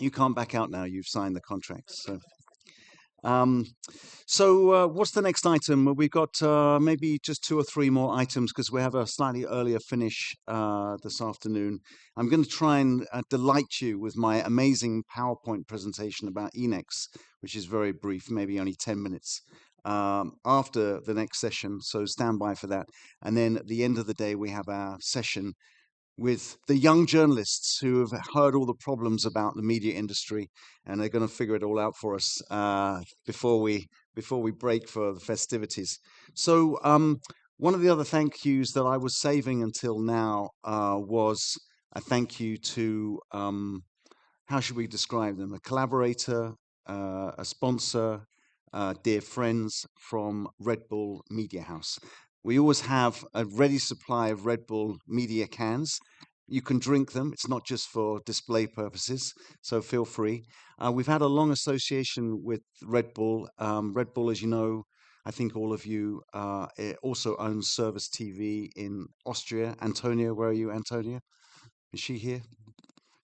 You can't back out now. You've signed the contract. Um, so what's the next item? Well, we've got maybe just 2 or 3 more items because we have a slightly earlier finish this afternoon. I'm going to try and delight you with my amazing PowerPoint presentation about ENEX, which is very brief, maybe only 10 minutes after the next session. So stand by for that. And then at the end of the day, we have our session with the young journalists who have heard all the problems about the media industry, and they're going to figure it all out for us before we break for the festivities. So one of the other thank yous that I was saving until now was a thank you to how should we describe them? A collaborator, a sponsor, dear friends from Red Bull Media House. We always have a ready supply of Red Bull media cans. You can drink them. It's not just for display purposes, so feel free. We've had a long association with Red Bull. Red Bull, as you know, I think all of you, it also owns Service TV in Austria. Antonia, where are you, Antonia? Is she here?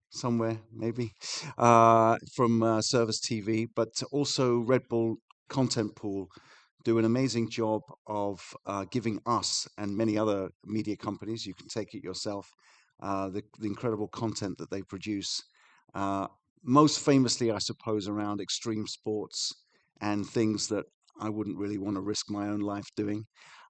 Somewhere, maybe, from Service TV, but also Red Bull Content Pool do an amazing job of giving us and many other media companies, you can take it yourself, the incredible content that they produce. Most famously, I suppose, around extreme sports and things that I wouldn't really want to risk my own life doing.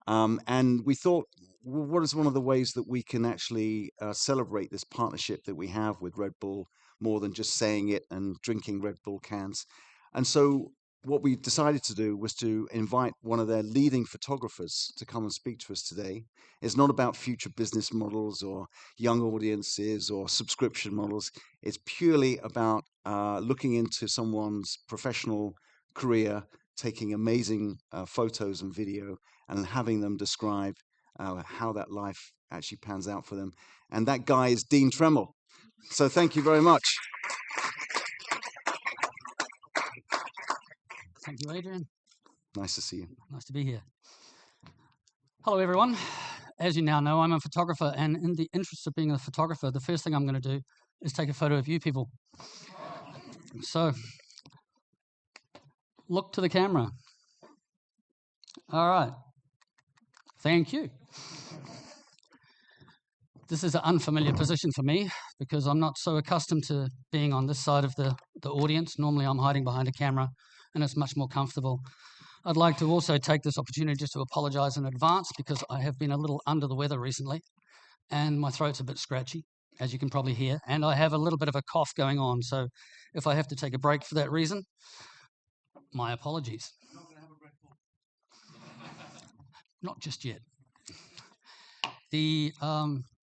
And we thought, well, what is one of the ways that we can actually celebrate this partnership that we have with Red Bull more than just saying it and drinking Red Bull cans? And so what we decided to do was to invite one of their leading photographers to come and speak to us today. It's not about future business models or young audiences or subscription models. It's purely about looking into someone's professional career, taking amazing photos and video and having them describe how that life actually pans out for them. And that guy is Dean Treml. So thank you very much. Thank you, Adrian. Nice to see you. Nice to be here. Hello, everyone. As you now know, I'm a photographer, and in the interest of being a photographer, the first thing I'm going to do is take a photo of you people. So, look to the camera. All right. Thank you. This is an unfamiliar position for me because I'm not so accustomed to being on this side of the audience. Normally, I'm hiding behind a camera, and it's much more comfortable. I'd like to also take this opportunity just to apologize in advance because I have been a little under the weather recently and my throat's a bit scratchy, as you can probably hear, and I have a little bit of a cough going on. So if I have to take a break for that reason, my apologies. You're not going to have a Red Bull? Not just yet. The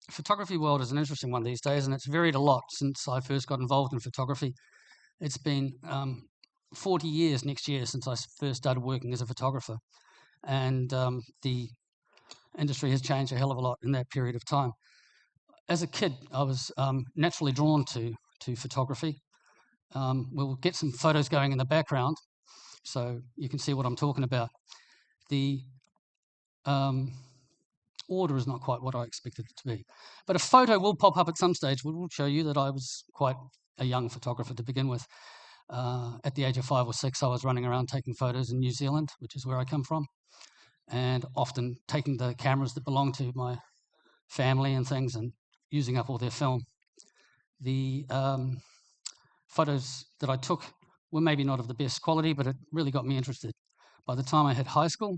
photography world is an interesting one these days, and it's varied a lot since I first got involved in photography. It's been 40 years next year since I first started working as a photographer, and the industry has changed a hell of a lot in that period of time. As a kid, I was naturally drawn to photography. We'll get some photos going in the background so you can see what I'm talking about. The order is not quite what I expected it to be, but a photo will pop up at some stage which will show you that I was quite a young photographer to begin with. At the age of 5 or 6, I was running around taking photos in New Zealand, which is where I come from, and often taking the cameras that belong to my family and things and using up all their film. The photos that I took were maybe not of the best quality, but it really got me interested. By the time I hit high school,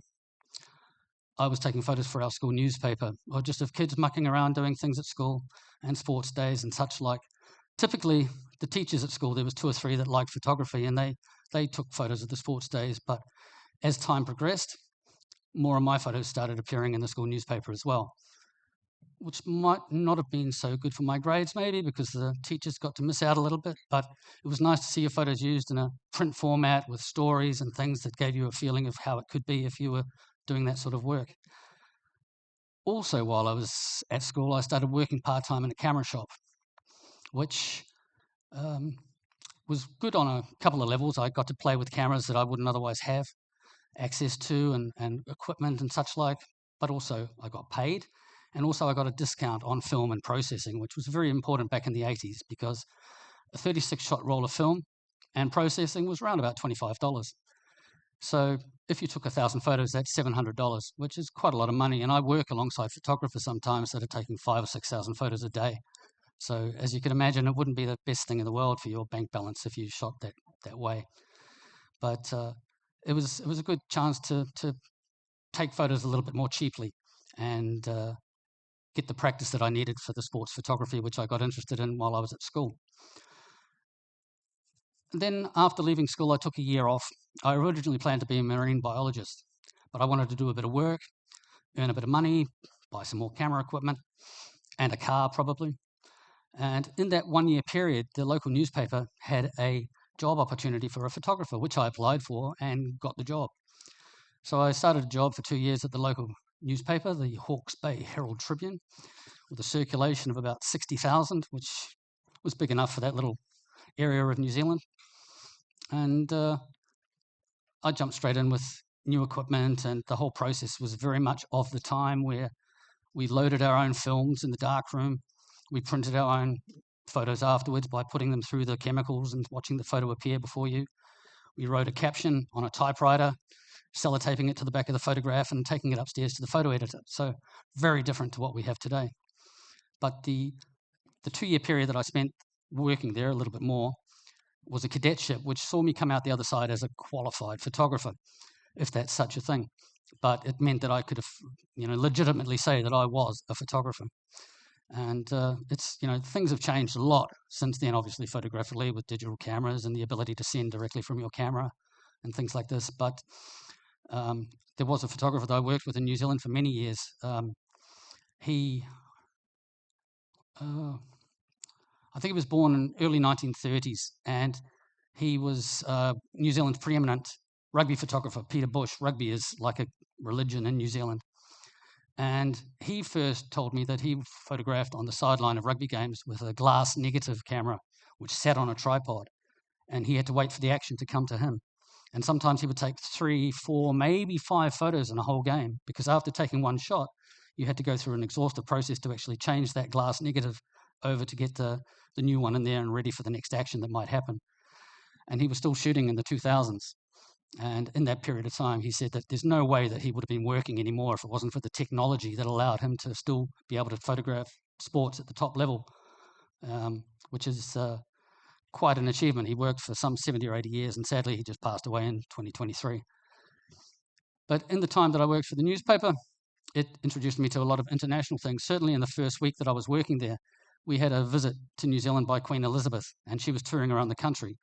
I was taking photos for our school newspaper, or just of kids mucking around doing things at school and sports days and such like. Typically, the teachers at school, there was 2 or 3 that liked photography, and they took photos of the sports days. But as time progressed, more of my photos started appearing in the school newspaper as well, which might not have been so good for my grades maybe because the teachers got to miss out a little bit, but it was nice to see your photos used in a print format with stories and things that gave you a feeling of how it could be if you were doing that sort of work. Also, while I was at school, I started working part-time in a camera shop, which was good on a couple of levels. I got to play with cameras that I wouldn't otherwise have access to and equipment and such like, but also I got paid. And also I got a discount on film and processing, which was very important back in the 80s because a 36-shot roll of film, and processing was around about $25. So if you took 1,000 photos, that's $700, which is quite a lot of money. And I work alongside photographers sometimes that are taking 5,000 or 6,000 photos a day. So as you can imagine, it wouldn't be the best thing in the world for your bank balance if you shot that way. But it was a good chance to take photos a little bit more cheaply and get the practice that I needed for the sports photography, which I got interested in while I was at school. Then after leaving school, I took a year off. I originally planned to be a marine biologist, but I wanted to do a bit of work, earn a bit of money, buy some more camera equipment, and a car probably. And in that 1 year period, the local newspaper had a job opportunity for a photographer, which I applied for and got the job. So I started a job for 2 years at the local newspaper, the Hawke's Bay Herald Tribune, with a circulation of about 60,000, which was big enough for that little area of New Zealand. And I jumped straight in with new equipment, and the whole process was very much of the time where we loaded our own films in the darkroom. We printed our own photos afterwards by putting them through the chemicals and watching the photo appear before you. We wrote a caption on a typewriter, sellotaping it to the back of the photograph and taking it upstairs to the photo editor. So very different to what we have today. But the 2 year period that I spent working there, a little bit more, was a cadetship, which saw me come out the other side as a qualified photographer, if that's such a thing. But it meant that I could have, legitimately say that I was a photographer. And things have changed a lot since then, obviously, photographically, with digital cameras and the ability to send directly from your camera and things like this. But there was a photographer that I worked with in New Zealand for many years. I think he was born in early 1930s, and he was New Zealand's preeminent rugby photographer, Peter Bush. Rugby is like a religion in New Zealand. And he first told me that he photographed on the sideline of rugby games with a glass negative camera, which sat on a tripod, and he had to wait for the action to come to him. And sometimes he would take 3, 4, maybe 5 photos in a whole game, because after taking one shot, you had to go through an exhaustive process to actually change that glass negative over to get the new one in there and ready for the next action that might happen. And he was still shooting in the 2000s. And in that period of time, he said that there's no way that he would have been working anymore if it wasn't for the technology that allowed him to still be able to photograph sports at the top level, which is quite an achievement. He worked for some 70 or 80 years, and sadly, he just passed away in 2023. But in the time that I worked for the newspaper, it introduced me to a lot of international things. Certainly in the first week that I was working there, we had a visit to New Zealand by Queen Elizabeth, and she was touring around the country.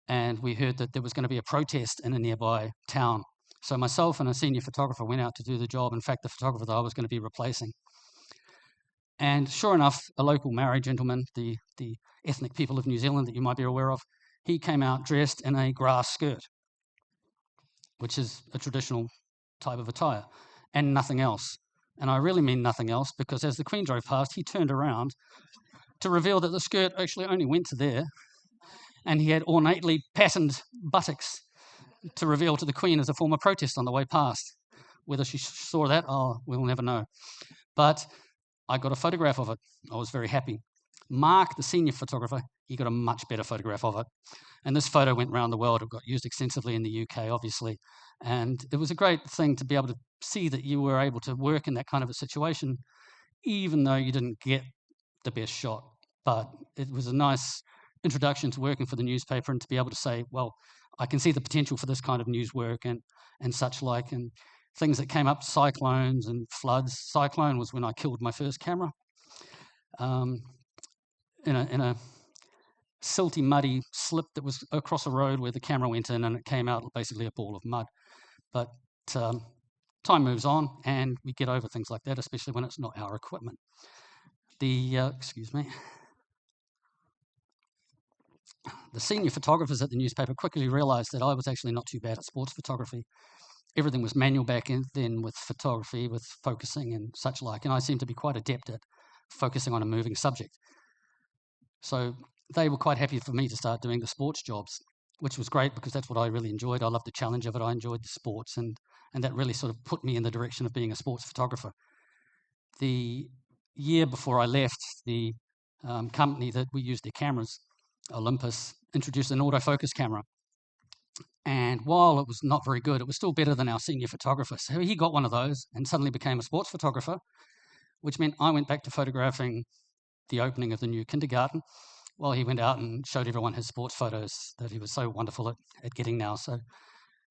And we heard that there was going to be a protest in a nearby town. So myself and a senior photographer went out to do the job. In fact, the photographer that I was going to be replacing. And sure enough, a local Maori gentleman, the ethnic people of New Zealand that you might be aware of, he came out dressed in a grass skirt, which is a traditional type of attire, and nothing else. And I really mean nothing else, because as the Queen drove past, he turned around to reveal that the skirt actually only went to there, and he had ornately patterned buttocks to reveal to the Queen as a form of protest on the way past. Whether she saw that, we'll never know. But I got a photograph of it. I was very happy. Mark, the senior photographer, he got a much better photograph of it. And this photo went around the world. It got used extensively in the UK, obviously. And it was a great thing to be able to see that you were able to work in that kind of a situation, even though you didn't get the best shot. But it was a nice introduction to working for the newspaper, and to be able to say, well, I can see the potential for this kind of news work and such like, and things that came up, cyclones and floods. Cyclone was when I killed my first camera in a silty, muddy slip that was across a road where the camera went in, and it came out basically a ball of mud. But time moves on, and we get over things like that, especially when it's not our equipment. Excuse me. The senior photographers at the newspaper quickly realized that I was actually not too bad at sports photography. Everything was manual back then with photography, with focusing and such like, and I seemed to be quite adept at focusing on a moving subject. So they were quite happy for me to start doing the sports jobs, which was great because that's what I really enjoyed. I loved the challenge of it. I enjoyed the sports, and that really sort of put me in the direction of being a sports photographer. The year before I left the company that we used their cameras, Olympus, introduced an autofocus camera. And while it was not very good, it was still better than our senior photographer. So he got one of those and suddenly became a sports photographer, which meant I went back to photographing the opening of the new kindergarten while he went out and showed everyone his sports photos that he was so wonderful at getting now. So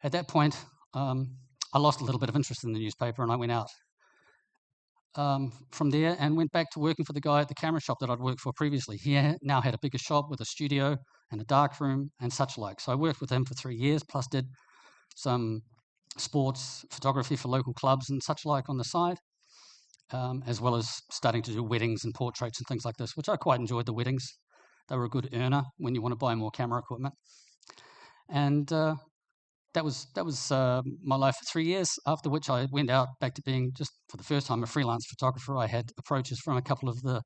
at that point, I lost a little bit of interest in the newspaper, and I went out from there and went back to working for the guy at the camera shop that I'd worked for previously. He now had a bigger shop with a studio and a dark room and such like. So I worked with him for 3 years, plus did some sports photography for local clubs and such like on the side, as well as starting to do weddings and portraits and things like this, which I quite enjoyed. The weddings, they were a good earner when you want to buy more camera equipment. And that was my life for 3 years, after which I went out back to being, just for the first time, a freelance photographer. I had approaches from a couple of the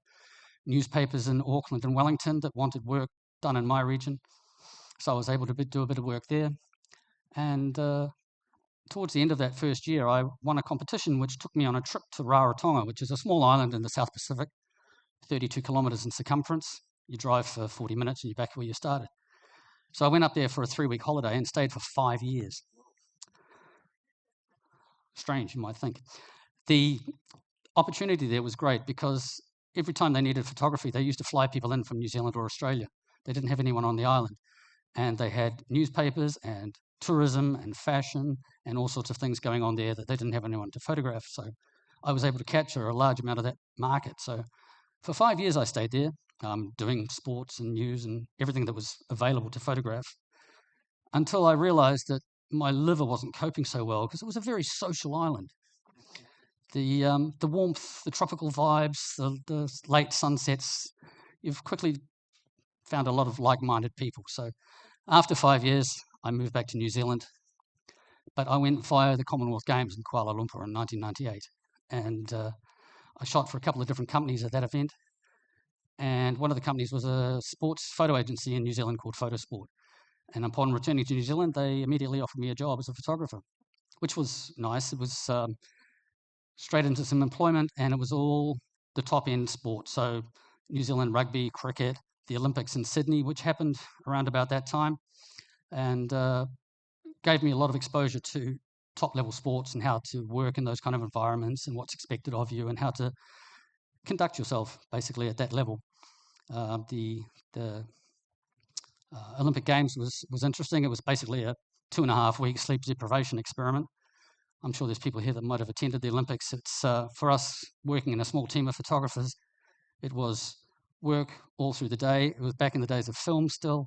newspapers in Auckland and Wellington that wanted work done in my region. So I was able to do a bit of work there. And towards the end of that first year, I won a competition which took me on a trip to Rarotonga, which is a small island in the South Pacific, 32 kilometres in circumference. You drive for 40 minutes and you're back where you started. So I went up there for a 3-week holiday and stayed for 5 years. Strange, you might think. The opportunity there was great because every time they needed photography, they used to fly people in from New Zealand or Australia. They didn't have anyone on the island. And they had newspapers and tourism and fashion and all sorts of things going on there that they didn't have anyone to photograph. So I was able to capture a large amount of that market. So for 5 years I stayed there, doing sports and news and everything that was available to photograph, until I realized that my liver wasn't coping so well because it was a very social island. The warmth, the tropical vibes, the late sunsets, you've quickly found a lot of like-minded people. So after 5 years, I moved back to New Zealand, but I went via the Commonwealth Games in Kuala Lumpur in 1998. And I shot for a couple of different companies at that event. And one of the companies was a sports photo agency in New Zealand called Photosport. And upon returning to New Zealand, they immediately offered me a job as a photographer, which was nice. It was straight into some employment, and it was all the top-end sport. So New Zealand rugby, cricket, the Olympics in Sydney, which happened around about that time, and gave me a lot of exposure to top-level sports and how to work in those kind of environments and what's expected of you and how to conduct yourself, basically, at that level. The Olympic Games was interesting. It was basically a 2.5-week sleep deprivation experiment. I'm sure there's people here that might have attended the Olympics. It's for us, working in a small team of photographers, it was work all through the day. It was back in the days of film still.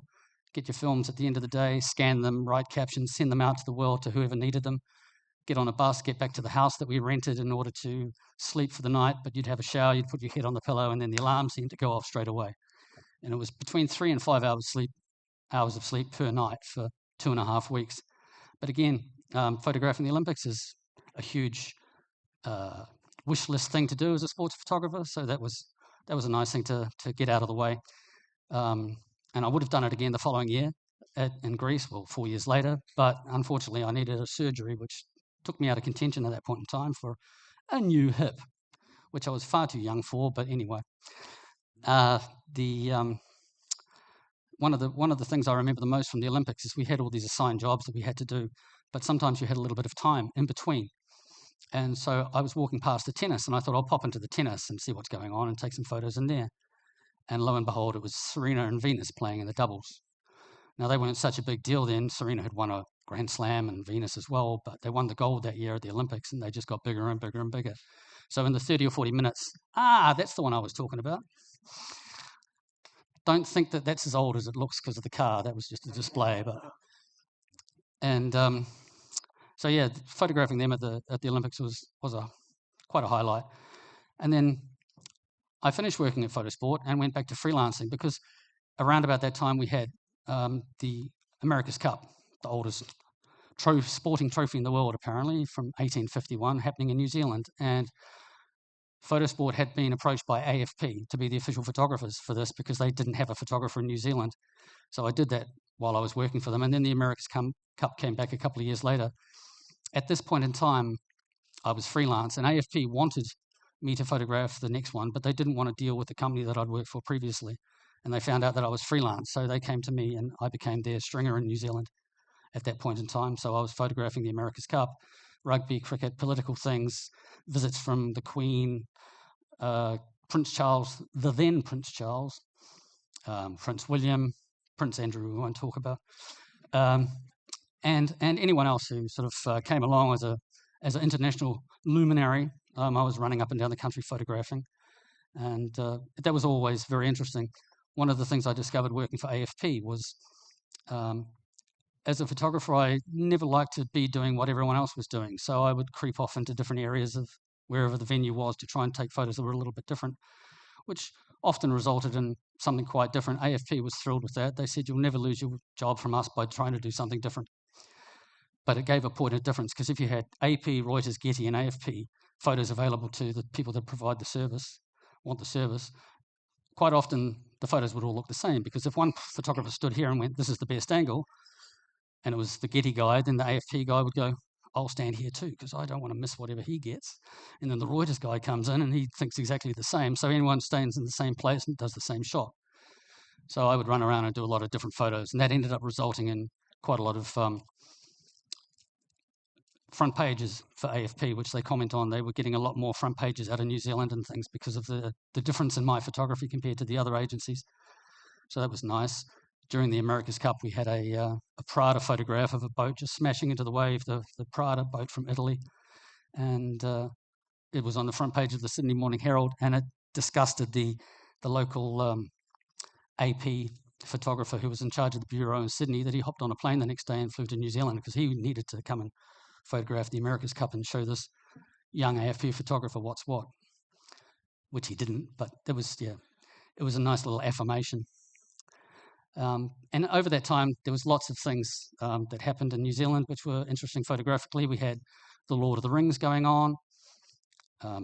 Get your films at the end of the day, scan them, write captions, send them out to the world to whoever needed them, get on a bus, get back to the house that we rented in order to sleep for the night, but you'd have a shower, you'd put your head on the pillow, and then the alarm seemed to go off straight away. And it was between 3 and 5 hours of sleep per night for 2.5 weeks. But again, photographing the Olympics is a huge wish list thing to do as a sports photographer. So that was a nice thing to get out of the way. And I would have done it again the following year in Greece, 4 years later. But unfortunately, I needed a surgery, which took me out of contention at that point in time for a new hip, which I was far too young for. But anyway, one of the things I remember the most from the Olympics is we had all these assigned jobs that we had to do, but sometimes you had a little bit of time in between. And so I was walking past the tennis, and I thought I'll pop into the tennis and see what's going on and take some photos in there. And lo and behold, it was Serena and Venus playing in the doubles. Now, they weren't such a big deal then. Serena had won a Grand Slam and Venus as well, but they won the gold that year at the Olympics, and they just got bigger and bigger and bigger. So in the 30 or 40 minutes, that's the one I was talking about. Don't think that that's as old as it looks because of the car. That was just a display. So yeah, photographing them at the Olympics was quite a highlight. And then I finished working at Photosport and went back to freelancing because around about that time we had the America's Cup, the oldest sporting trophy in the world apparently, from 1851, happening in New Zealand. And Photosport had been approached by AFP to be the official photographers for this because they didn't have a photographer in New Zealand. So I did that while I was working for them. And then the America's Cup came back a couple of years later. At this point in time, I was freelance, and AFP wanted me to photograph the next one, but they didn't want to deal with the company that I'd worked for previously. and they found out that I was freelance. So they came to me and I became their stringer in New Zealand at that point in time. So I was photographing the America's Cup, rugby, cricket, political things, visits from the Queen, Prince Charles, the then Prince Charles, Prince William, Prince Andrew, we won't talk about, and anyone else who sort of came along as an international luminary. I was running up and down the country photographing, and that was always very interesting. One of the things I discovered working for AFP was, as a photographer, I never liked to be doing what everyone else was doing, so I would creep off into different areas of wherever the venue was to try and take photos that were a little bit different, which often resulted in something quite different. AFP was thrilled with that. They said, you'll never lose your job from us by trying to do something different. But it gave a point of difference, because if you had AP, Reuters, Getty, and AFP photos available to the people that provide the service, want the service, quite often the photos would all look the same, because if one photographer stood here and went, this is the best angle, and it was the Getty guy, then the AFP guy would go, I'll stand here too, because I don't want to miss whatever he gets. And then the Reuters guy comes in and he thinks exactly the same. So anyone stands in the same place and does the same shot. So I would run around and do a lot of different photos, and that ended up resulting in quite a lot of front pages for AFP, which they comment on. They were getting a lot more front pages out of New Zealand and things because of the difference in my photography compared to the other agencies. So that was nice. During the America's Cup, we had a Prada photograph of a boat just smashing into the wave, the Prada boat from Italy. And it was on the front page of the Sydney Morning Herald, and it disgusted the local AP photographer who was in charge of the bureau in Sydney, that he hopped on a plane the next day and flew to New Zealand because he needed to come and photograph the America's Cup and show this young AFP photographer what's what, which he didn't, but it was a nice little affirmation. And over that time, there was lots of things that happened in New Zealand which were interesting photographically. We had the Lord of the Rings going on.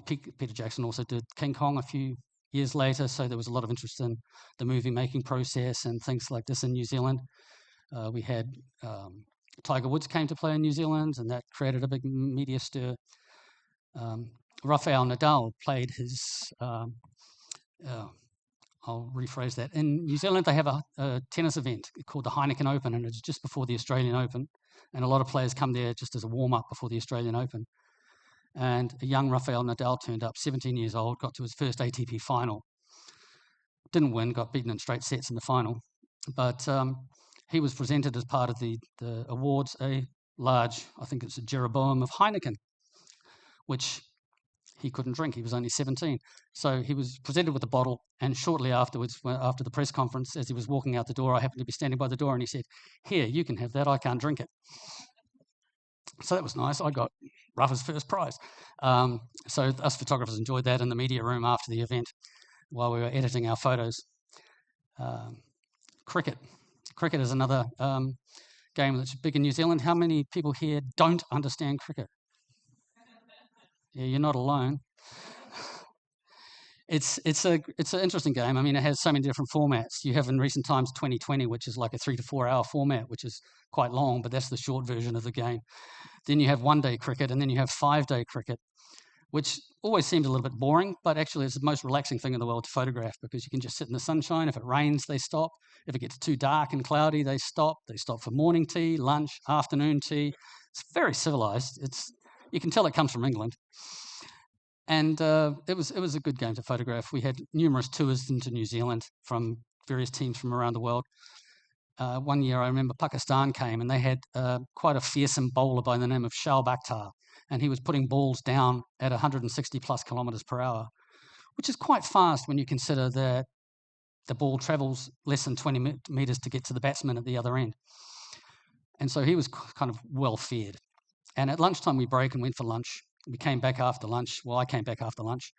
Peter Jackson also did King Kong a few years later, so there was a lot of interest in the movie making process and things like this in New Zealand. We had Tiger Woods came to play in New Zealand, and that created a big media stir. Rafael Nadal played his I'll rephrase that. In New Zealand, they have a tennis event called the Heineken Open, and it's just before the Australian Open. And a lot of players come there just as a warm-up before the Australian Open. And a young Rafael Nadal turned up, 17 years old, got to his first ATP final. Didn't win, got beaten in straight sets in the final. But he was presented as part of the awards a large, I think it's a Jeroboam of Heineken, which he couldn't drink. He was only 17. So he was presented with a bottle, and shortly afterwards, after the press conference, as he was walking out the door, I happened to be standing by the door, and he said, here, you can have that, I can't drink it. So that was nice. I got Rafa's first prize. So us photographers enjoyed that in the media room after the event while we were editing our photos. Cricket. Cricket is another game that's big in New Zealand. How many people here don't understand cricket? Yeah, you're not alone. It's an interesting game. I mean, it has so many different formats. You have in recent times 2020, which is like a 3 to 4 hour format, which is quite long, but that's the short version of the game. Then you have one-day cricket, and then you have 5-day cricket, which always seems a little bit boring, but actually it's the most relaxing thing in the world to photograph, because you can just sit in the sunshine. If it rains, they stop. If it gets too dark and cloudy, they stop. They stop for morning tea, lunch, afternoon tea. It's very civilized. You can tell it comes from England. And it was a good game to photograph. We had numerous tours into New Zealand from various teams from around the world. One year I remember Pakistan came, and they had quite a fearsome bowler by the name of Shail Bakhtar, and he was putting balls down at 160 plus kilometers per hour, which is quite fast when you consider that the ball travels less than 20 meters to get to the batsman at the other end. And so he was kind of well feared. And at lunchtime we break and went for lunch. We came back after lunch. Well, I came back after lunch.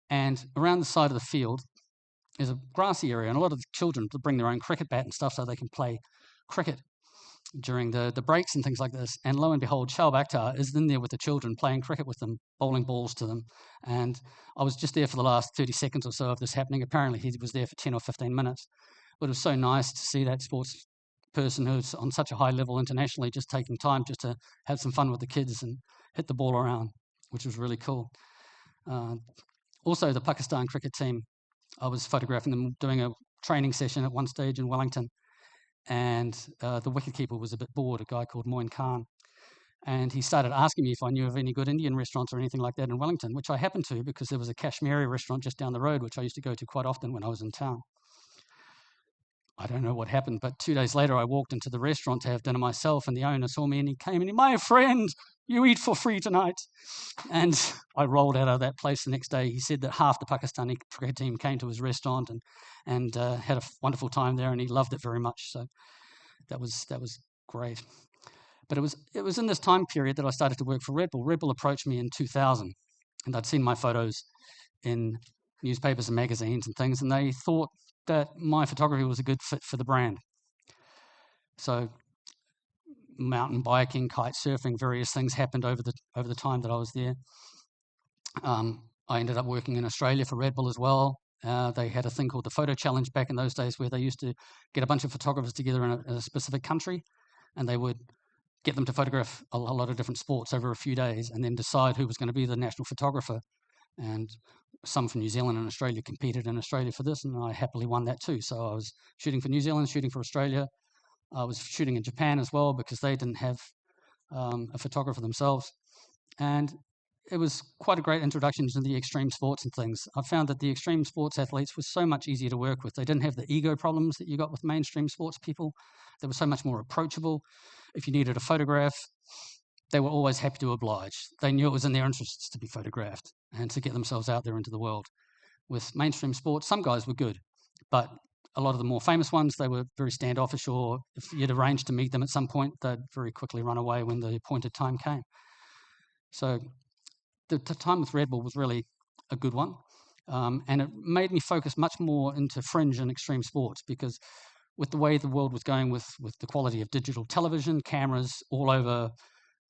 And around the side of the field is a grassy area, and a lot of the children bring their own cricket bat and stuff so they can play cricket during the breaks and things like this. And lo and behold, Shail Bakhtar is in there with the children playing cricket with them, bowling balls to them. And I was just there for the last 30 seconds or so of this happening. Apparently he was there for 10 or 15 minutes. But it was so nice to see that sports person who's on such a high level internationally just taking time just to have some fun with the kids and hit the ball around, which was really cool. Also, the Pakistan cricket team, I was photographing them doing a training session at one stage in Wellington, and the wicketkeeper was a bit bored, a guy called Moin Khan. And he started asking me if I knew of any good Indian restaurants or anything like that in Wellington, which I happened to because there was a Kashmiri restaurant just down the road, which I used to go to quite often when I was in town. I don't know what happened, but 2 days later, I walked into the restaurant to have dinner myself, and the owner saw me and he came and my friend, you eat for free tonight. And I rolled out of that place the next day. He said that half the Pakistani cricket team came to his restaurant and had a wonderful time there, and he loved it very much. So that was great. But it was in this time period that I started to work for Red Bull. Red Bull approached me in 2000, and I'd seen my photos in newspapers and magazines and things, and they thought that my photography was a good fit for the brand. So mountain biking, kite surfing, various things happened over the time that I was there. I ended up working in Australia for Red Bull as well. They had a thing called the Photo Challenge back in those days, where they used to get a bunch of photographers together in a specific country, and they would get them to photograph a lot of different sports over a few days, and then decide who was going to be the national photographer. And some from New Zealand and Australia competed in Australia for this, and I happily won that too. So I was shooting for New Zealand, shooting for Australia. I was shooting in Japan as well because they didn't have a photographer themselves. And it was quite a great introduction to the extreme sports and things. I found that the extreme sports athletes were so much easier to work with. They didn't have the ego problems that you got with mainstream sports people. They were so much more approachable. If you needed a photograph, they were always happy to oblige. They knew it was in their interests to be photographed and to get themselves out there into the world. With mainstream sports, some guys were good, but a lot of the more famous ones, they were very standoffish, or if you'd arranged to meet them at some point, they'd very quickly run away when the appointed time came. So the time with Red Bull was really a good one. And it made me focus much more into fringe and extreme sports, because with the way the world was going with the quality of digital television, cameras all over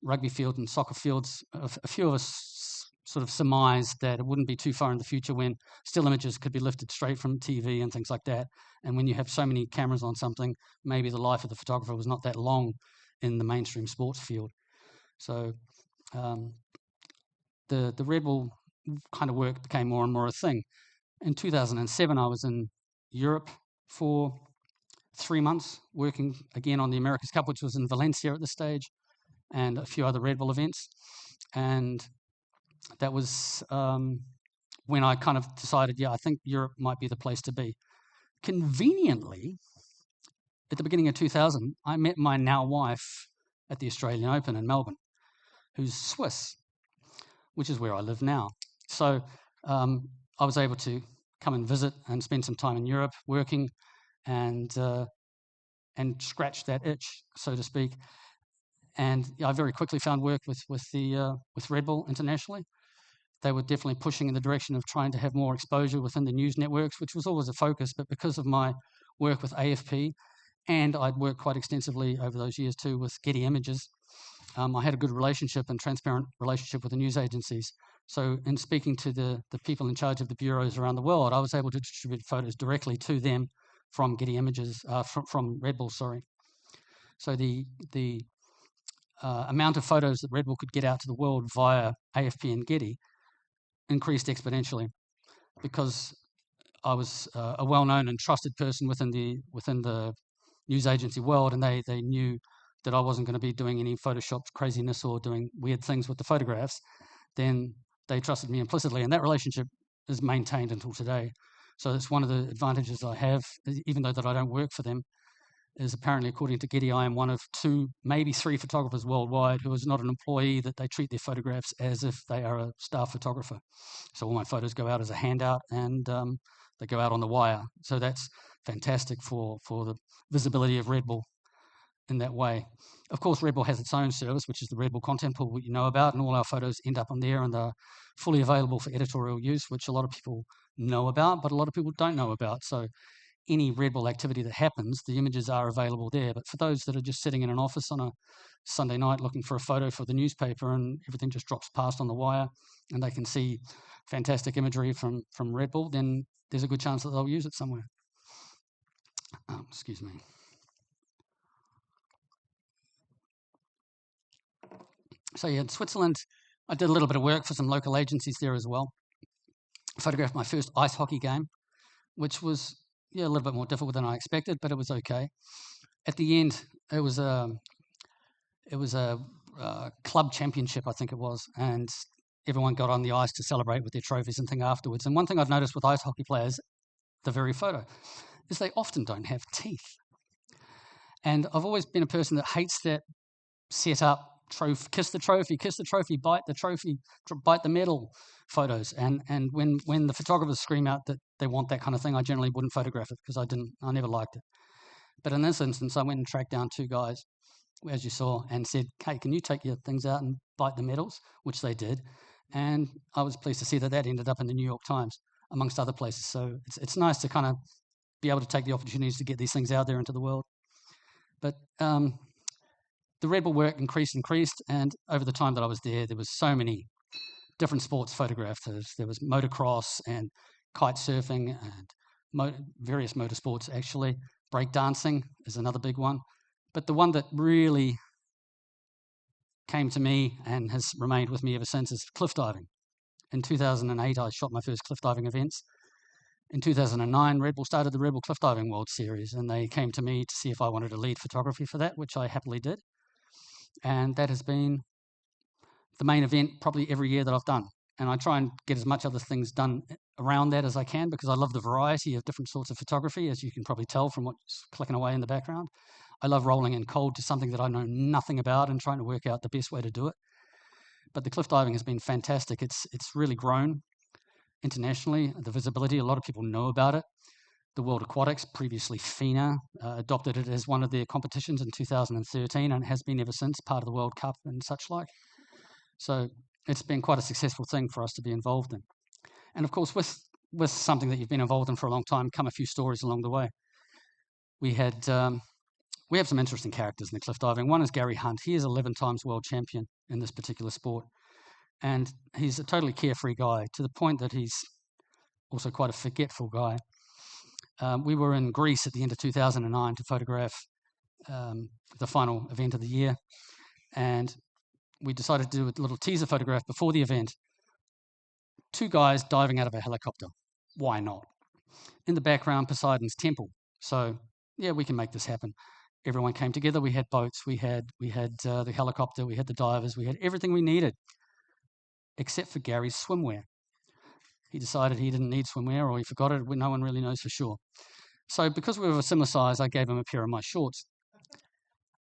rugby field and soccer fields, a few of us sort of surmised that it wouldn't be too far in the future when still images could be lifted straight from TV and things like that. And when you have so many cameras on something, maybe the life of the photographer was not that long in the mainstream sports field. So the Red Bull kind of work became more and more a thing. In 2007, I was in Europe for 3 months, working again on the America's Cup, which was in Valencia at this stage, and a few other Red Bull events. And that was when I kind of decided, yeah, I think Europe might be the place to be. Conveniently, at the beginning of 2000, I met my now wife at the Australian Open in Melbourne, who's Swiss, which is where I live now. So I was able to come and visit and spend some time in Europe working and scratch that itch, so to speak. And I very quickly found work with Red Bull internationally. They were definitely pushing in the direction of trying to have more exposure within the news networks, which was always a focus. But because of my work with AFP, and I'd worked quite extensively over those years too with Getty Images, I had a good relationship and transparent relationship with the news agencies. So in speaking to the people in charge of the bureaus around the world, I was able to distribute photos directly to them from Getty Images, from Red Bull, sorry. So the amount of photos that Red Bull could get out to the world via AFP and Getty increased exponentially, because I was a well-known and trusted person within the news agency world, and they knew that I wasn't going to be doing any Photoshop craziness or doing weird things with the photographs. Then they trusted me implicitly, and that relationship is maintained until today. So it's one of the advantages I have, even though that I don't work for them, is apparently, according to Getty, I am one of 2, maybe 3 photographers worldwide who is not an employee, that they treat their photographs as if they are a staff photographer. So all my photos go out as a handout, and they go out on the wire. So that's fantastic for the visibility of Red Bull in that way. Of course, Red Bull has its own service, which is the Red Bull content pool, what you know about, and all our photos end up on there, and they're fully available for editorial use, which a lot of people know about, but a lot of people don't know about. So any Red Bull activity that happens, the images are available there. But for those that are just sitting in an office on a Sunday night looking for a photo for the newspaper, and everything just drops past on the wire, and they can see fantastic imagery from Red Bull, then there's a good chance that they'll use it somewhere. Excuse me. So yeah, in Switzerland, I did a little bit of work for some local agencies there as well. Photographed my first ice hockey game, which was yeah, a little bit more difficult than I expected, but it was okay. At the end, it was a club championship, I think it was, and everyone got on the ice to celebrate with their trophies and thing afterwards. And one thing I've noticed with ice hockey players, the very photo, is they often don't have teeth. And I've always been a person that hates that set up kiss the trophy, bite the trophy, bite the medal photos. And when the photographers scream out that they want that kind of thing, I generally wouldn't photograph it because I never liked it. But in this instance, I went and tracked down two guys, as you saw, and said, hey, can you take your things out and bite the medals? Which they did. And I was pleased to see that ended up in the New York Times, amongst other places. So it's nice to kind of be able to take the opportunities to get these things out there into the world. But the Red Bull work increased, and over the time that I was there was so many different sports photographed. There was motocross and kite surfing and various motorsports, actually. Breakdancing is another big one. But the one that really came to me and has remained with me ever since is cliff diving. In 2008, I shot my first cliff diving events. In 2009, Red Bull started the Red Bull Cliff Diving World Series, and they came to me to see if I wanted to lead photography for that, which I happily did. And that has been the main event probably every year that I've done. And I try and get as much other things done around that as I can because I love the variety of different sorts of photography, as you can probably tell from what's clicking away in the background. I love rolling in cold to something that I know nothing about and trying to work out the best way to do it. But the cliff diving has been fantastic. It's really grown internationally, the visibility. A lot of people know about it. The World Aquatics, previously FINA, adopted it as one of their competitions in 2013 and has been ever since, part of the World Cup and such like. So it's been quite a successful thing for us to be involved in. And of course, with something that you've been involved in for a long time, come a few stories along the way. We have some interesting characters in the cliff diving. One is Gary Hunt. He is 11 times world champion in this particular sport. And he's a totally carefree guy to the point that he's also quite a forgetful guy. We were in Greece at the end of 2009 to photograph the final event of the year. And we decided to do a little teaser photograph before the event. Two guys diving out of a helicopter. Why not? In the background, Poseidon's temple. So, yeah, we can make this happen. Everyone came together. We had boats. We had the helicopter. We had the divers. We had everything we needed, except for Gary's swimwear. He decided he didn't need swimwear, or he forgot it. No one really knows for sure. So because we were of a similar size, I gave him a pair of my shorts.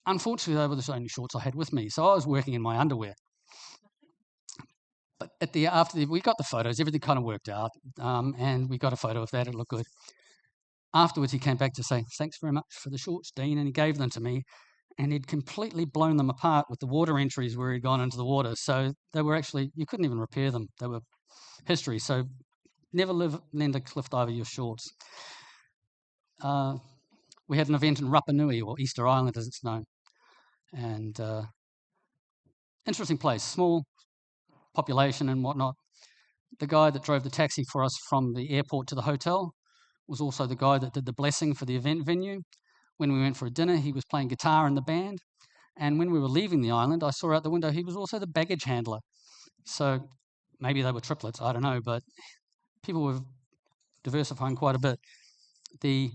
Unfortunately, they were the only shorts I had with me, so I was working in my underwear. But we got the photos, everything kind of worked out, and we got a photo of that. It looked good. Afterwards, he came back to say, thanks very much for the shorts, Dean, and he gave them to me. And he'd completely blown them apart with the water entries where he'd gone into the water. So they were actually, you couldn't even repair them. They were history. So never lend a cliff diver your shorts. We had an event in Rapa Nui, or Easter Island as it's known. And interesting place, small population and whatnot. The guy that drove the taxi for us from the airport to the hotel was also the guy that did the blessing for the event venue. When we went for a dinner, he was playing guitar in the band. And when we were leaving the island, I saw out the window he was also the baggage handler. So maybe they were triplets, I don't know, but people were diversifying quite a bit. The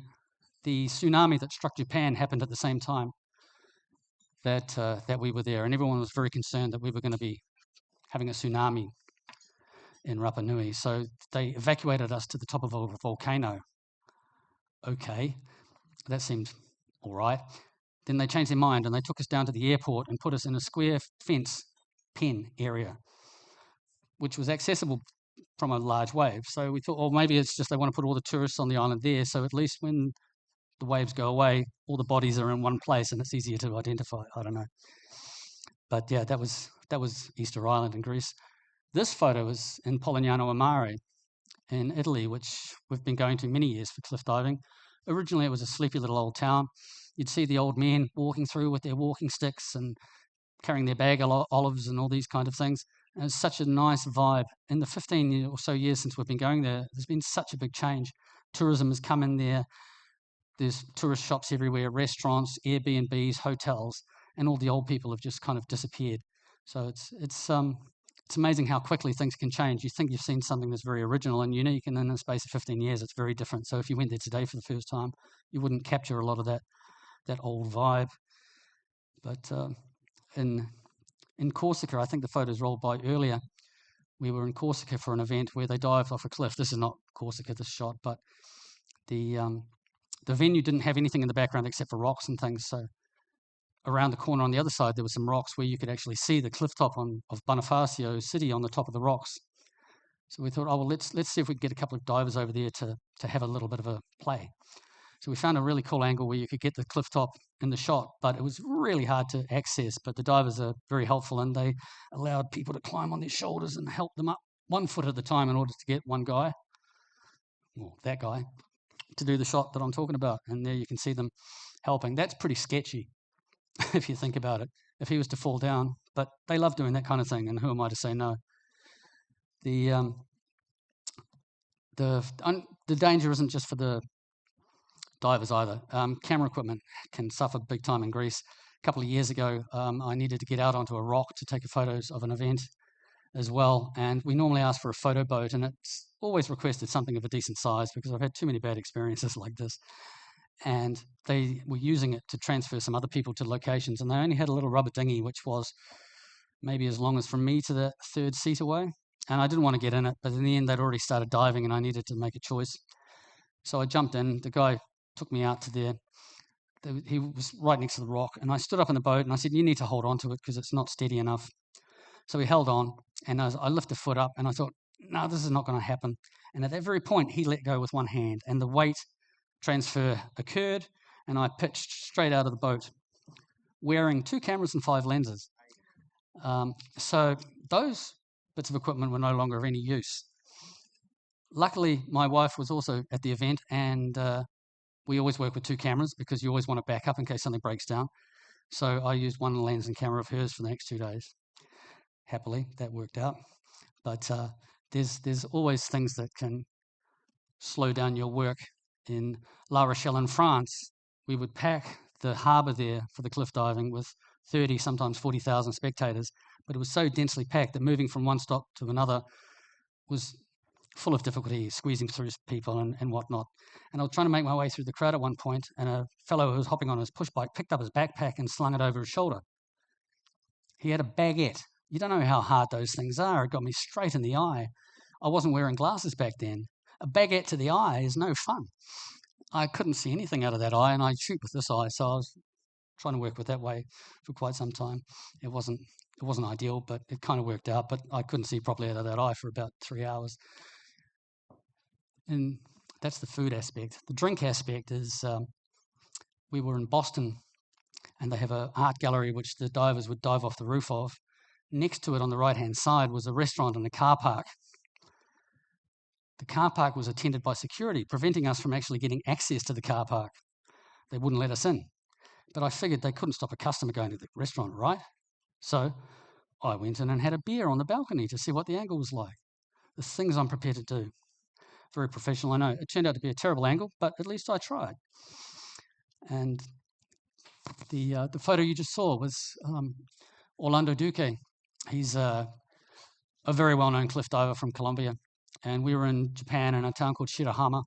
tsunami that struck Japan happened at the same time that we were there, and everyone was very concerned that we were going to be having a tsunami in Rapa Nui. So they evacuated us to the top of a volcano. Okay, that seemed all right. Then they changed their mind and they took us down to the airport and put us in a square fence pen area, which was accessible from a large wave. So we thought, well, maybe it's just they want to put all the tourists on the island there, so at least when the waves go away, all the bodies are in one place and it's easier to identify. I don't know. But yeah, that was Easter Island in Greece. This photo is in Polignano a Mare in Italy, which we've been going to many years for cliff diving. Originally, it was a sleepy little old town. You'd see the old men walking through with their walking sticks and carrying their bag of olives and all these kind of things. And it's such a nice vibe. In the 15 or so years since we've been going there, there's been such a big change. Tourism has come in there. There's tourist shops everywhere, restaurants, Airbnbs, hotels, and all the old people have just kind of disappeared. So it's it's amazing how quickly things can change. You think you've seen something that's very original and unique, and then in the space of 15 years, it's very different. So if you went there today for the first time, you wouldn't capture a lot of that old vibe. But in Corsica, I think the photos rolled by earlier. We were in Corsica for an event where they dived off a cliff. This is not Corsica, this shot, but the venue didn't have anything in the background except for rocks and things. So around the corner on the other side, there were some rocks where you could actually see the cliff top of Bonifacio City on the top of the rocks. So we thought, oh, well, let's see if we can get a couple of divers over there to have a little bit of a play. So we found a really cool angle where you could get the cliff top in the shot, but it was really hard to access. But the divers are very helpful, and they allowed people to climb on their shoulders and help them up 1 foot at a time in order to get one guy, or that guy, to do the shot that I'm talking about. And there you can see them helping. That's pretty sketchy if you think about it, if he was to fall down. But they love doing that kind of thing, and who am I to say no? The danger isn't just for the divers either. Camera equipment can suffer big time in Greece. A couple of years ago, I needed to get out onto a rock to take photos of an event as well, and we normally ask for a photo boat, and it's always requested something of a decent size because I've had too many bad experiences like this. And they were using it to transfer some other people to locations, and they only had a little rubber dinghy which was maybe as long as from me to the third seat away, and I didn't want to get in it, but in the end they'd already started diving and I needed to make a choice. So I jumped in. The guy took me out to there. He was right next to the rock, and I stood up in the boat and I said, you need to hold on to it because it's not steady enough. So he held on, and I lifted a foot up, and I thought, no, this is not going to happen. And at that very point, he let go with one hand, and the weight transfer occurred, and I pitched straight out of the boat, wearing 2 cameras and 5 lenses. So those bits of equipment were no longer of any use. Luckily, my wife was also at the event, and we always work with 2 cameras because you always want to back up in case something breaks down. So I used one lens and camera of hers for the next 2 days. Happily, that worked out. But there's always things that can slow down your work. In La Rochelle in France, we would pack the harbour there for the cliff diving with 30, sometimes 40,000 spectators, but it was so densely packed that moving from one stop to another was full of difficulty, squeezing through people and whatnot. And I was trying to make my way through the crowd at one point, and a fellow who was hopping on his push bike picked up his backpack and slung it over his shoulder. He had a baguette. You don't know how hard those things are. It got me straight in the eye. I wasn't wearing glasses back then. A baguette to the eye is no fun. I couldn't see anything out of that eye, and I shoot with this eye, so I was trying to work with that way for quite some time. It wasn't ideal, but it kind of worked out, but I couldn't see properly out of that eye for about 3 hours. And that's the food aspect. The drink aspect is we were in Boston, and they have an art gallery which the divers would dive off the roof of. Next to it on the right-hand side was a restaurant and a car park. The car park was attended by security, preventing us from actually getting access to the car park. They wouldn't let us in. But I figured they couldn't stop a customer going to the restaurant, right? So I went in and had a beer on the balcony to see what the angle was like. The things I'm prepared to do. Very professional, I know. It turned out to be a terrible angle, but at least I tried. And the photo you just saw was Orlando Duque. He's a very well-known cliff diver from Colombia. And we were in Japan in a town called Shirahama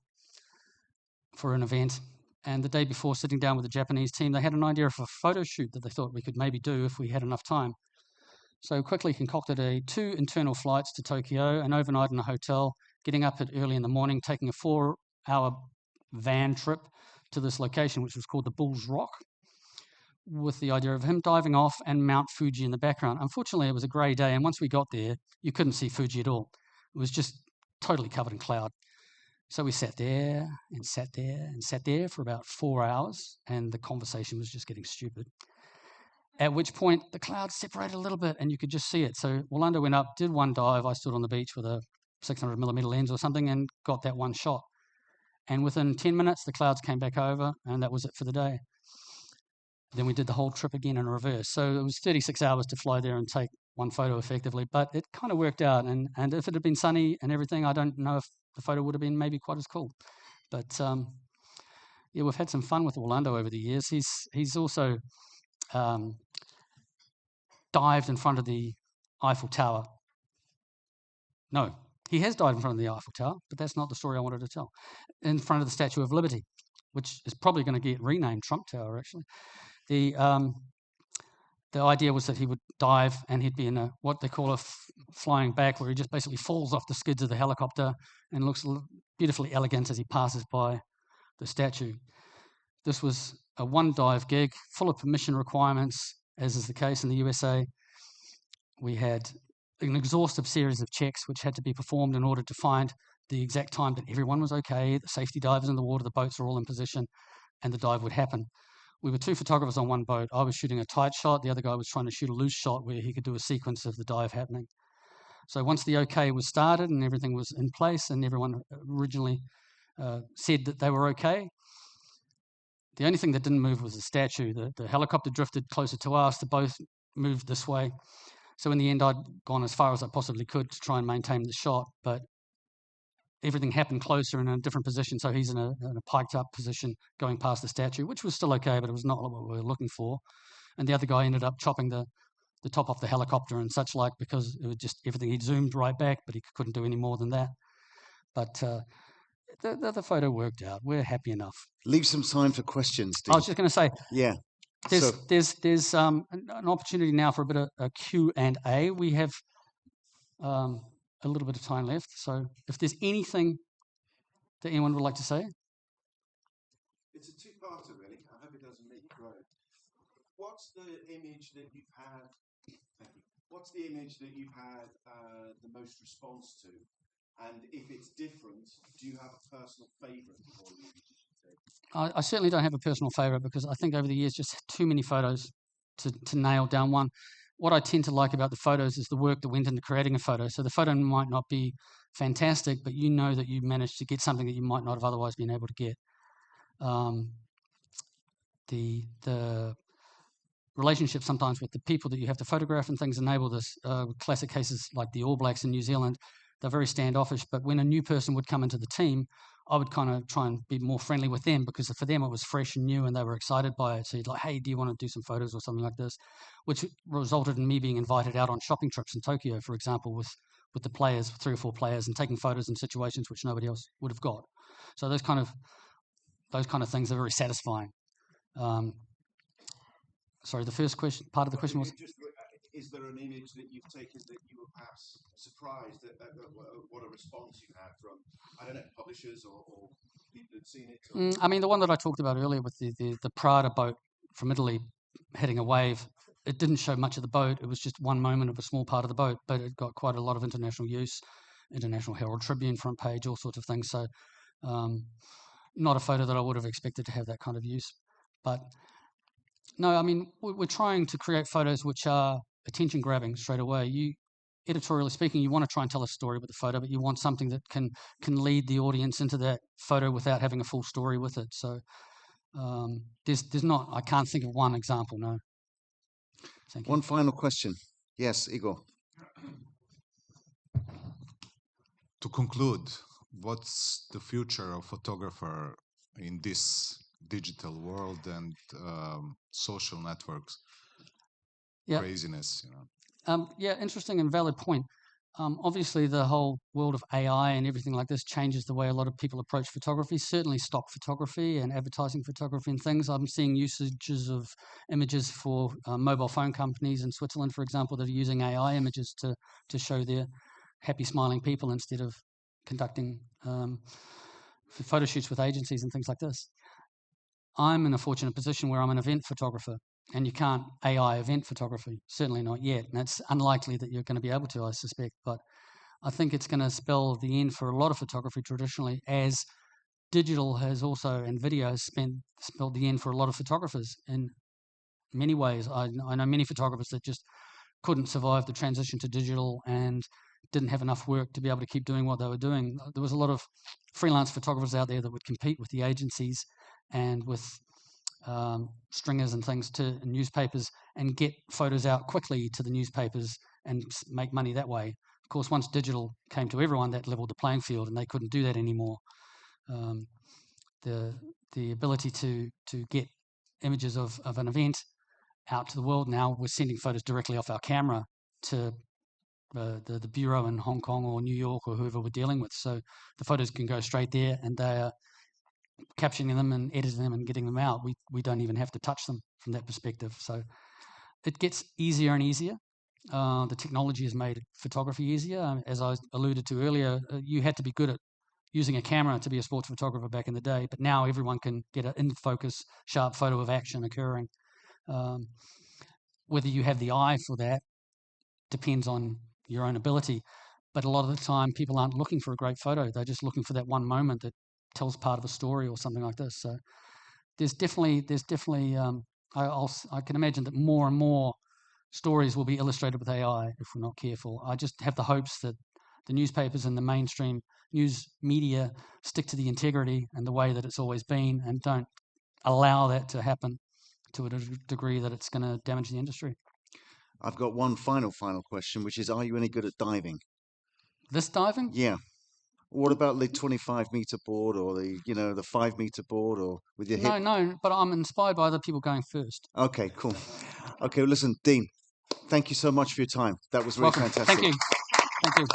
for an event. And the day before, sitting down with the Japanese team, they had an idea of a photo shoot that they thought we could maybe do if we had enough time. So quickly concocted 2 internal flights to Tokyo, an overnight in a hotel, getting up at early in the morning, taking a 4-hour van trip to this location, which was called the Bulls Rock, with the idea of him diving off and Mount Fuji in the background. Unfortunately, it was a grey day, and once we got there, you couldn't see Fuji at all. It was just totally covered in cloud. So we sat there and sat there and sat there for about 4 hours, and the conversation was just getting stupid. At which point, the clouds separated a little bit, and you could just see it. So Orlando went up, did one dive. I stood on the beach with a 600mm lens or something and got that one shot. And within 10 minutes, the clouds came back over, and that was it for the day. Then we did the whole trip again in reverse. So it was 36 hours to fly there and take one photo effectively, but it kind of worked out. And if it had been sunny and everything, I don't know if the photo would have been maybe quite as cool. But yeah, we've had some fun with Orlando over the years. He's also dived in front of the Eiffel Tower No, he has died in front of the Eiffel Tower, but that's not the story I wanted to tell. In front of the Statue of Liberty, which is probably going to get renamed Trump Tower, actually. The idea was that he would dive and he'd be in a what they call a flying back, where he just basically falls off the skids of the helicopter and looks beautifully elegant as he passes by the statue. This was a one dive gig, full of permission requirements, as is the case in the USA. We had an exhaustive series of checks which had to be performed in order to find the exact time that everyone was okay, the safety divers in the water, the boats are all in position, and the dive would happen. We were two photographers on one boat. I was shooting a tight shot. The other guy was trying to shoot a loose shot where he could do a sequence of the dive happening. So once the okay was started and everything was in place and everyone originally said that they were okay, the only thing that didn't move was the statue. The helicopter drifted closer to us. The boat moved this way. So in the end, I'd gone as far as I possibly could to try and maintain the shot, but everything happened closer in a different position. So he's in a piked up position going past the statue, which was still okay, but it was not what we were looking for. And the other guy ended up chopping the top off the helicopter and such like, because it was just everything. He'd zoomed right back, but he couldn't do any more than that. But the photo worked out. We're happy enough. Leave some time for questions, Dean. I was just going to say, yeah. There's an opportunity now for a bit of a Q&A. We have a little bit of time left, so if there's anything that anyone would like to say. It's a two-parter, really. I hope it doesn't make you grow. What's the image that you've had? Thank you. What's the image that you've had the most response to? And if it's different, do you have a personal favourite for you? I certainly don't have a personal favourite, because I think over the years just too many photos to nail down one. What I tend to like about the photos is the work that went into creating a photo. So the photo might not be fantastic, but you know that you managed to get something that you might not have otherwise been able to get. The relationship sometimes with the people that you have to photograph and things enable this. Classic cases like the All Blacks in New Zealand, they're very standoffish, but when a new person would come into the team, I would kind of try and be more friendly with them, because for them it was fresh and new and they were excited by it. So you'd like, hey, do you want to do some photos or something like this? Which resulted in me being invited out on shopping trips in Tokyo, for example, with the players, 3 or 4 players, and taking photos in situations which nobody else would have got. So those kind of things are very satisfying. Sorry, the first question, part of the question was? Is there an image that you've taken that you were perhaps surprised at what a response you had from, I don't know, publishers or people who'd seen it? I mean, the one that I talked about earlier with the Prada boat from Italy hitting a wave, it didn't show much of the boat. It was just one moment of a small part of the boat, but it got quite a lot of international use, International Herald Tribune front page, all sorts of things. So not a photo that I would have expected to have that kind of use. But no, I mean, we're trying to create photos which are attention grabbing straight away. Editorially speaking, you want to try and tell a story with the photo, but you want something that can lead the audience into that photo without having a full story with it. So there's not, I can't think of one example, no. Thank you. One final question. Yes, Igor. To conclude, what's the future of photographer in this digital world and social networks? Yep. Craziness, you know. Yeah, interesting and valid point. Obviously, the whole world of AI and everything like this changes the way a lot of people approach photography, certainly stock photography and advertising photography and things. I'm seeing usages of images for mobile phone companies in Switzerland, for example, that are using AI images to show their happy, smiling people instead of conducting photo shoots with agencies and things like this. I'm in a fortunate position where I'm an event photographer, and you can't AI event photography, certainly not yet. And it's unlikely that you're going to be able to, I suspect. But I think it's going to spell the end for a lot of photography traditionally, as digital has also, and video has spelled the end for a lot of photographers in many ways. I know many photographers that just couldn't survive the transition to digital and didn't have enough work to be able to keep doing what they were doing. There was a lot of freelance photographers out there that would compete with the agencies and with stringers and things to newspapers and get photos out quickly to the newspapers and make money that way. Of course, once digital came to everyone, that leveled the playing field, and they couldn't do that anymore. The ability to get images of an event out to the world now, we're sending photos directly off our camera to the bureau in Hong Kong or New York or whoever we're dealing with. So the photos can go straight there, and they are capturing them and editing them and getting them out. We don't even have to touch them from that perspective. So it gets easier and easier. The technology has made photography easier. As I alluded to earlier, you had to be good at using a camera to be a sports photographer back in the day, but now everyone can get an in-focus, sharp photo of action occurring. Whether you have the eye for that depends on your own ability, but a lot of the time people aren't looking for a great photo. They're just looking for that one moment that tells part of a story or something like this. So there's definitely I can imagine that more and more stories will be illustrated with AI if we're not careful. I just have the hopes that the newspapers and the mainstream news media stick to the integrity and the way that it's always been, and don't allow that to happen to a degree that it's going to damage the industry. I've got one final question, which is, are you any good at diving? This diving? Yeah. What about the 25-meter board, or the 5-meter board, or with your hip? No, but I'm inspired by other people going first. Okay, cool. Okay, well, listen, Dean, thank you so much for your time. That was really Welcome. fantastic. Thank you.